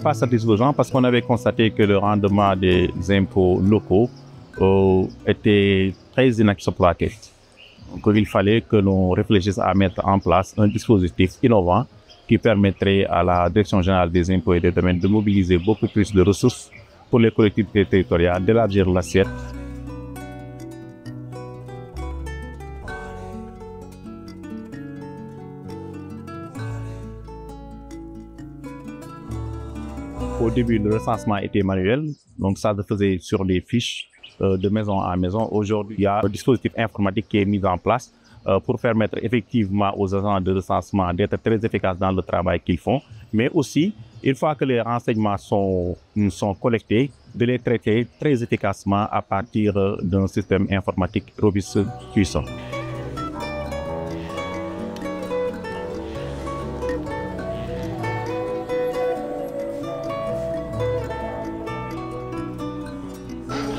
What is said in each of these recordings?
pas satisfaisant parce qu'on avait constaté que le rendement des impôts locaux était très inexploité. Donc, il fallait que l'on réfléchisse à mettre en place un dispositif innovant qui permettrait à la Direction générale des impôts et des domaines de mobiliser beaucoup plus de ressources pour les collectivités territoriales, d'élargir l'assiette. Au début, le recensement était manuel, donc ça se faisait sur des fiches de maison en maison. Aujourd'hui, il y a un dispositif informatique qui est mis en place pour permettre effectivement aux agents de recensement d'être très efficaces dans le travail qu'ils font, mais aussi, une fois que les renseignements sont collectés, de les traiter très efficacement à partir d'un système informatique robuste puissant.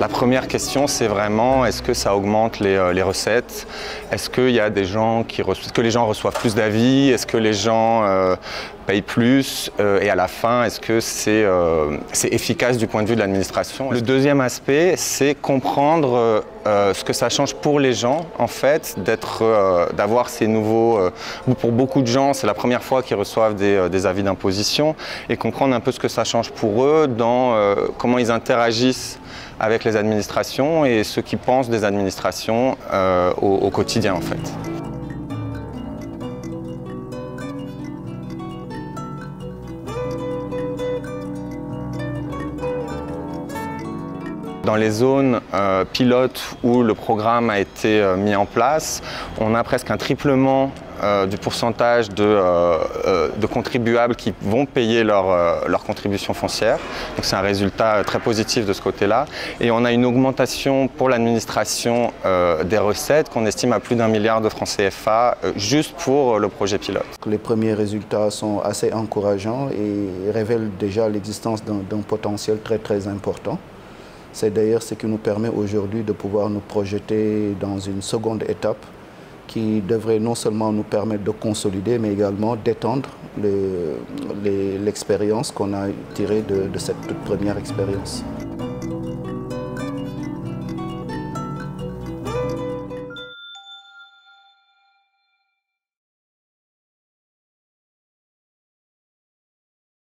La première question, c'est vraiment est-ce que ça augmente les recettes? Est-ce qu'il y a des gens est-ce que les gens reçoivent plus d'avis? Est-ce que les gens payent plus? Et à la fin, est-ce que c'est efficace du point de vue de l'administration? Le deuxième aspect, c'est comprendre ce que ça change pour les gens, en fait, d'avoir ces nouveaux... pour beaucoup de gens, c'est la première fois qu'ils reçoivent des avis d'imposition et comprendre un peu ce que ça change pour eux dans comment ils interagissent avec les administrations et ce qu'ils pensent des administrations au quotidien en fait. Dans les zones pilotes où le programme a été mis en place, on a presque un triplement du pourcentage de contribuables qui vont payer leur contribution foncière. Donc c'est un résultat très positif de ce côté-là. Et on a une augmentation pour l'administration des recettes qu'on estime à plus d'1 milliard de francs CFA juste pour le projet pilote. Les premiers résultats sont assez encourageants et révèlent déjà l'existence d'un potentiel très important. C'est d'ailleurs ce qui nous permet aujourd'hui de pouvoir nous projeter dans une seconde étape qui devrait non seulement nous permettre de consolider, mais également d'étendre l'expérience qu'on a tirée de cette toute première expérience.